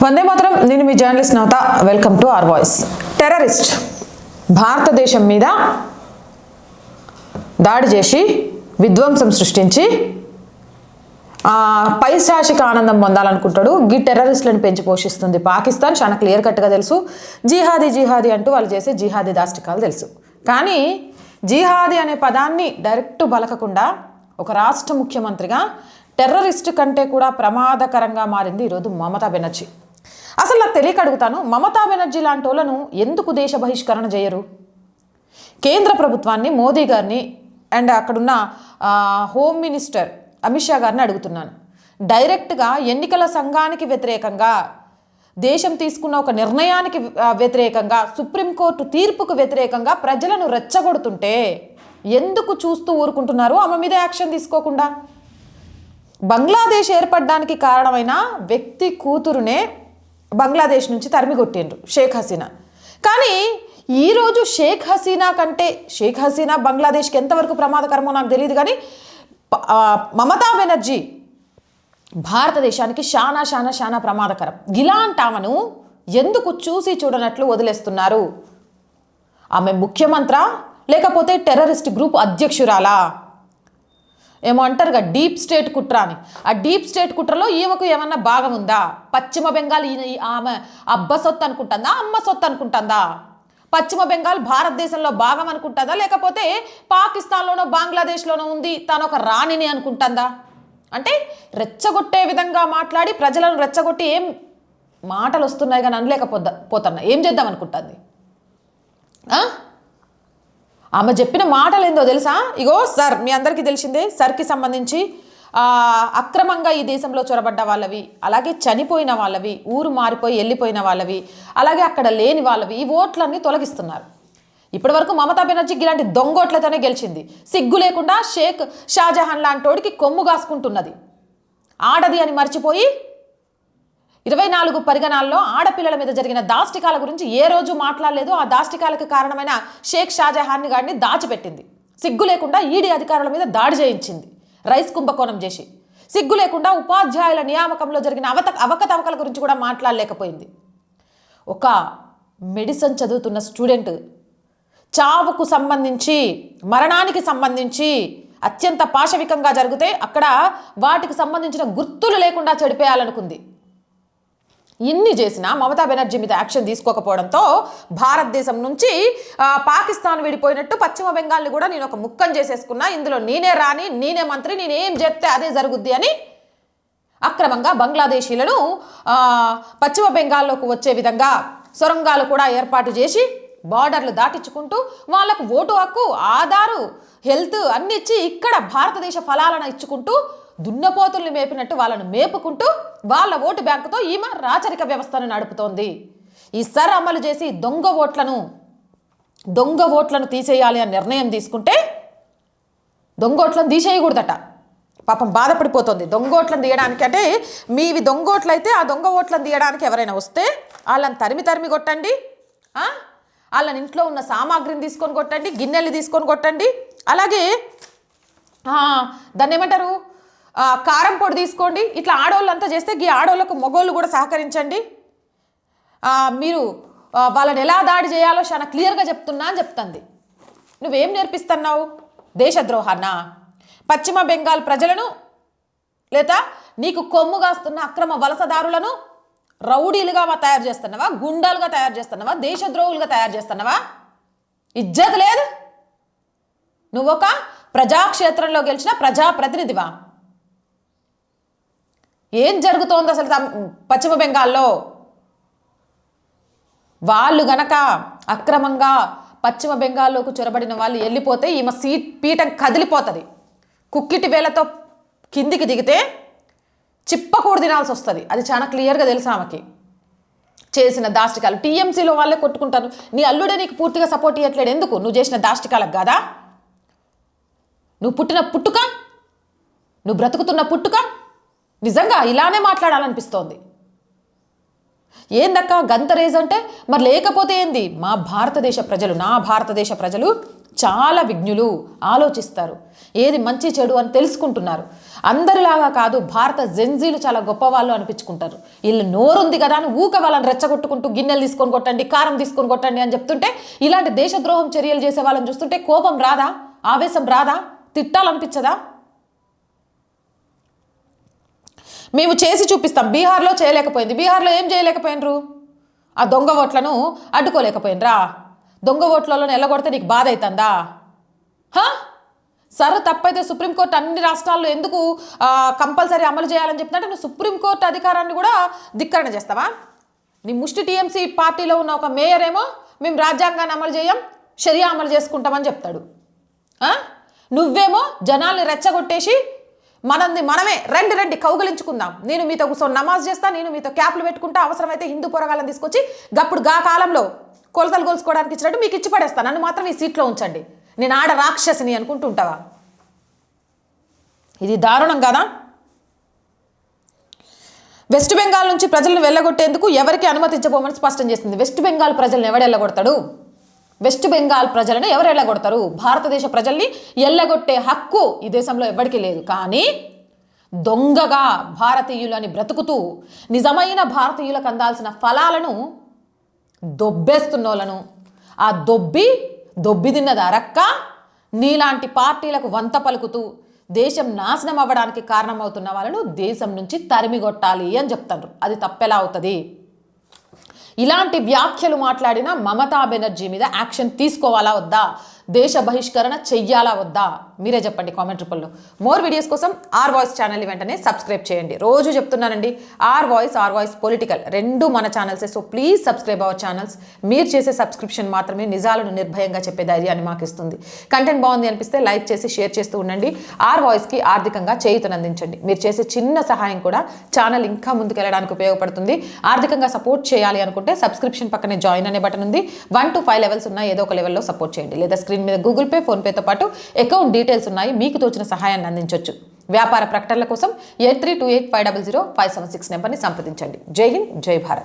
వందే మాత్రం. నేను మీ journalist Navatha. Welcome to our voice. Terrorist భారతదేశం మీద దాడి చేసి విధ్వంసం సృష్టించి పైశాచిక ఆనందం పొందాలనుకుంటాడు. ఈ టెర్రరిస్టులను పెంచి పోషిస్తుంది పాకిస్తాన్. చాలా క్లియర్ కట్గా తెలుసు. జిహాదీ అంటూ వాళ్ళు చేసే జిహాదీ దాష్టికాలు తెలుసు. కానీ జిహాదీ అనే పదాన్ని డైరెక్ట్ బలకకుండా ఒక రాష్ట్ర ముఖ్యమంత్రిగా టెర్రరిస్ట్ కంటే కూడా ప్రమాదకరంగా మారింది ఈరోజు మమతా బెనర్జీ. అసలు నాకు తెలియక అడుగుతాను, మమతా బెనర్జీ లాంటి వాళ్ళను ఎందుకు దేశ బహిష్కరణ చేయరు? కేంద్ర ప్రభుత్వాన్ని, మోదీ గారిని అండ్ అక్కడున్న హోమ్ మినిస్టర్ అమిత్ షా గారిని అడుగుతున్నాను. డైరెక్ట్గా ఎన్నికల సంఘానికి వ్యతిరేకంగా, దేశం తీసుకున్న ఒక నిర్ణయానికి వ్యతిరేకంగా, సుప్రీంకోర్టు తీర్పుకు వ్యతిరేకంగా ప్రజలను రెచ్చగొడుతుంటే ఎందుకు చూస్తూ ఊరుకుంటున్నారు? ఆమె మీద యాక్షన్ తీసుకోకుండా. బంగ్లాదేశ్ ఏర్పడడానికి కారణమైన వ్యక్తి కూతురునే బంగ్లాదేశ్ నుంచి తరిమి కొట్టిండ్రు, షేక్ హసీనా. కానీ ఈరోజు షేక్ హసీనా బంగ్లాదేశ్కి ఎంతవరకు ప్రమాదకరమో నాకు తెలియదు. కానీ మమతా బెనర్జీ భారతదేశానికి చాలా ప్రమాదకరం. ఇలాంటి ఆమెను ఎందుకు చూసి చూడనట్లు వదిలేస్తున్నారు? ఆమె ముఖ్యమంత్రి లేకపోతే టెర్రరిస్ట్ గ్రూప్ అధ్యక్షురాలా? ఏమో అంటారుగా డీప్ స్టేట్ కుట్ర అని. ఆ డీప్ స్టేట్ కుట్రలో ఈమెకు ఏమన్నా భాగం ఉందా? పశ్చిమ బెంగాల్ ఆమె అబ్బ సొత్తు అనుకుంటుందా, అమ్మ సొత్తు అనుకుంటుందా? పశ్చిమ బెంగాల్ భారతదేశంలో భాగం అనుకుంటుందా, లేకపోతే పాకిస్తాన్లోనో బంగ్లాదేశ్లోనో ఉంది, తాను ఒక రాణిని అనుకుంటుందా? అంటే రెచ్చగొట్టే విధంగా మాట్లాడి ప్రజలను రెచ్చగొట్టి ఏం మాటలు వస్తున్నాయి కానీ అనలేకపోతున్నా. ఏం చేద్దాం అనుకుంటుంది? ఆమె చెప్పిన మాటలు ఏందో తెలుసా? ఇగో సార్, మీ అందరికీ తెలిసిందే, సర్కి సంబంధించి అక్రమంగా ఈ దేశంలో చొరబడ్డ వాళ్ళవి, అలాగే చనిపోయిన వాళ్ళవి, ఊరు మారిపోయి వెళ్ళిపోయిన వాళ్ళవి, అలాగే అక్కడ లేని వాళ్ళవి, ఈ ఓట్లన్నీ తొలగిస్తున్నారు. ఇప్పటి వరకు మమతా బెనర్జీకి ఇలాంటి దొంగోట్లతోనే గెలిచింది. సిగ్గు లేకుండా షేక్ షాజహాన్ లాంటోడికి కొమ్ము కాసుకుంటున్నది. ఆడది అని మర్చిపోయి 24 పరిగణాల్లో ఆడపిల్లల మీద జరిగిన దాష్టికాల గురించి ఏ రోజు మాట్లాడలేదు. ఆ దాష్టికాలకు కారణమైన షేక్ షాజహాన్ గారిని దాచిపెట్టింది. సిగ్గు లేకుండా ఈడీ అధికారుల మీద దాడి చేయించింది, రైస్ కుంభకోణం చేసి. సిగ్గు లేకుండా ఉపాధ్యాయుల నియామకంలో జరిగిన అవకతవకల గురించి కూడా మాట్లాడలేకపోయింది. ఒక మెడిసిన్ చదువుతున్న స్టూడెంట్ చావుకు సంబంధించి, మరణానికి సంబంధించి అత్యంత పాశవికంగా జరిగితే అక్కడ వాటికి సంబంధించిన గుర్తులు లేకుండా చెడిపేయాలనుకుంది. ఇన్ని చేసినా మమతా బెనర్జీ మీద యాక్షన్ తీసుకోకపోవడంతో భారతదేశం నుంచి పాకిస్తాన్ విడిపోయినట్టు పశ్చిమ బెంగాల్ని కూడా నేను ఒక ముక్కం చేసేసుకున్నా, ఇందులో నేనే రాణి, నేనే మంత్రి, నేనేం చెప్తే అదే జరుగుద్ది అని అక్రమంగా బంగ్లాదేశీలను పశ్చిమ బెంగాల్లోకి వచ్చే విధంగా సొరంగాలు కూడా ఏర్పాటు చేసి బార్డర్లు దాటించుకుంటూ వాళ్ళకు ఓటు హక్కు, ఆధారు, హెల్త్ అన్ని ఇచ్చి ఇక్కడ భారతదేశ ఫలాలను ఇచ్చుకుంటూ దున్నపోతుల్ని మేపినట్టు వాళ్ళను మేపుకుంటూ వాళ్ళ ఓటు బ్యాంకుతో ఈమె రాచరిక వ్యవస్థను నడుపుతోంది. ఈ సర్ అమలు చేసి దొంగ ఓట్లను తీసేయాలి అని నిర్ణయం తీసుకుంటే దొంగ ఓట్లను తీసేయకూడదట. పాపం బాధపడిపోతుంది. దొంగ ఓట్లను తీయడానికి, అంటే మీవి దొంగ ఓట్లు అయితే ఆ దొంగ ఓట్లను తీయడానికి ఎవరైనా వస్తే వాళ్ళని తరిమి కొట్టండి, వాళ్ళని ఇంట్లో ఉన్న సామాగ్రిని తీసుకొని కొట్టండి, గిన్నెలు తీసుకొని కొట్టండి, అలాగే దాన్ని ఏమంటారు, కారం పొడి తీసుకోండి. ఇట్లా ఆడవాళ్ళంతా చేస్తే ఈ ఆడవాళ్ళకు మగోళ్ళు కూడా సహకరించండి. మీరు వాళ్ళని ఎలా దాడి చేయాలో చాలా క్లియర్గా చెప్తున్నా అని చెప్తుంది. నువ్వేం నేర్పిస్తున్నావు? దేశద్రోహాన్నా? పశ్చిమ బెంగాల్ ప్రజలను లేదా నీకు కొమ్ము కాస్తున్న అక్రమ వలసదారులను రౌడీలుగా తయారు చేస్తున్నావా? గుండాలుగా తయారు చేస్తున్నావా? దేశద్రోహులుగా తయారు చేస్తున్నావా? ఇజ్జత్ లేదు. నువ్వొక ప్రజాక్షేత్రంలో గెలిచిన ప్రజాప్రతినిధివా? ఏం జరుగుతోంది అసలు పశ్చిమ బెంగాల్లో? వాళ్ళు గనక అక్రమంగా పశ్చిమ బెంగాల్లోకి చొరబడిన వాళ్ళు వెళ్ళిపోతే ఈమె పీఠం కదిలిపోతుంది. కుక్కిటి వేలతో కిందికి దిగితే చిప్పకూడు తినాల్సి వస్తుంది. అది చాలా క్లియర్గా తెలుసు ఆమెకి. చేసిన దాష్టికాలు టీఎంసీలో వాళ్ళే కొట్టుకుంటారు. నీ అల్లుడే నీకు పూర్తిగా సపోర్ట్ ఇవ్వట్లేడు. ఎందుకు? నువ్వు చేసిన దాష్టికాలకు కాదా? నువ్వు పుట్టిన పుట్టుక, నువ్వు బ్రతుకుతున్న పుట్టుక నిజంగా ఇలానే మాట్లాడాలనిపిస్తోంది. ఏందక్క గంత రేజ్ అంటే మరి లేకపోతే ఏంది? నా భారతదేశ ప్రజలు చాలా విజ్ఞులు, ఆలోచిస్తారు, ఏది మంచి చెడు అని తెలుసుకుంటున్నారు. అందరిలాగా కాదు, భారత జెన్జీలు చాలా గొప్పవాళ్ళు అనిపించుకుంటారు. వీళ్ళు నోరుంది కదా అని ఊక వాళ్ళని రెచ్చగొట్టుకుంటూ గిన్నెలు తీసుకొని కొట్టండి, కారం తీసుకొని కొట్టండి అని చెప్తుంటే, ఇలాంటి దేశద్రోహం చర్యలు చేసే వాళ్ళని చూస్తుంటే కోపం రాదా, ఆవేశం రాదా, తిట్టాలనిపించదా? మేము చేసి చూపిస్తాం. బీహార్లో చేయలేకపోయింది. బీహార్లో ఏం చేయలేకపోయినరు? ఆ దొంగ ఓట్లను అడ్డుకోలేకపోయినరా? దొంగ ఓట్లలో ఎల్లగొడితే నీకు బాధ అవుతుందా? సరే, తప్పైతే సుప్రీంకోర్టు అన్ని రాష్ట్రాల్లో ఎందుకు కంపల్సరీ అమలు చేయాలని చెప్తుంటే నువ్వు సుప్రీంకోర్టు అధికారాన్ని కూడా ధిక్కరణ చేస్తావా? నీ ముష్టి టీఎంసీ పార్టీలో ఉన్న ఒక మేయర్ ఏమో మేము రాజ్యాంగాన్ని అమలు చేయం, షరియా అమలు చేసుకుంటామని చెప్తాడు. నువ్వేమో జనాల్ని రెచ్చగొట్టేసి మనమే రండి కౌగలించుకుందాం, నేను మీతో కూర్చొని నమాజ్ చేస్తా, నేను మీతో క్యాప్లు పెట్టుకుంటా, అవసరమైతే హిందూ పోరగాళ్ళని తీసుకొచ్చి గప్పుడు గా కాలంలో కొలతలు కొలుసుకోవడానికి ఇచ్చినట్టు మీకు ఇచ్చి పడేస్తాను, నన్ను మాత్రం ఈ సీట్లో ఉంచండి, నేను ఆడ రాక్షసిని అనుకుంటుంటావా? ఇది దారుణం కదా? వెస్ట్ బెంగాల్ నుంచి ప్రజలను వెళ్ళగొట్టేందుకు ఎవరికి అనుమతించబోమని స్పష్టం చేసింది. వెస్ట్ బెంగాల్ ప్రజలను ఎవడు వెళ్ళగొడతాడు? వెస్ట్ బెంగాల్ ప్రజలను ఎవరు వెళ్ళగొడతారు? భారతదేశ ప్రజల్ని ఎల్లగొట్టే హక్కు ఈ దేశంలో ఎవరికి లేదు. కానీ దొంగగా భారతీయులని బ్రతుకుతూ నిజమైన భారతీయులకు అందాల్సిన ఫలాలను దొబ్బేస్తున్నోళ్ళను, ఆ దొబ్బి తిన్నది అరక్క నీలాంటి పార్టీలకు వంత పలుకుతూ దేశం నాశనం అవ్వడానికి కారణమవుతున్న వాళ్ళను దేశం నుంచి తరిమిగొట్టాలి అని చెప్తారు. అది తప్పెలా అవుతుంది? ఇలాంటి వ్యాఖ్యలు మాట్లాడిన మమతా బెనర్జీ మీద యాక్షన్ తీసుకోవాలా వద్దా? దేశ బహిష్కరణ చెయ్యాలా వద్దా? మీరే చెప్పండి కామెంట్ రూపంలో. మోర్ వీడియోస్ కోసం ఆర్ వాయిస్ ఛానల్ని వెంటనే సబ్స్క్రైబ్ చేయండి. రోజు చెప్తున్నానండి, ఆర్ వాయిస్ పొలిటికల్ రెండు మన ఛానల్సే. So please subscribe our channels. మీరు చేసే సబ్స్క్రిప్షన్ మాత్రమే నిజాలను నిర్భయంగా చెప్పే ధైర్యాన్ని మాకు ఇస్తుంది. కంటెంట్ బాగుంది అనిపిస్తే లైక్ చేసి షేర్ చేస్తూ ఉండండి. ఆర్ వాయిస్కి ఆర్థికంగా చేయూతనందించండి. మీరు చేసే చిన్న సహాయం కూడా ఛానల్ ఇంకా ముందుకెళ్ళడానికి ఉపయోగపడుతుంది. ఆర్థికంగా సపోర్ట్ చేయాలి అనుకుంటే సబ్స్క్రిప్షన్ పక్కనే జాయిన్ అనే బటన్ ఉంది. 1 to 5 లెవెల్స్ ఉన్నాయి. ఏదో ఒక లెవెల్లో సపోర్ట్ చేయండి. లేదా స్క్రీన్ మీద గూగుల్ పే, ఫోన్పేతో పాటు అకౌంట్ డీటెయిల్స్ ఉన్నాయి. మీకు తోచిన సహాయాన్ని అందించవచ్చు. వ్యాపార ప్రకటనల కోసం 8328500576 నెంబర్ని సంప్రదించండి. జై హింద్, జై భారత్.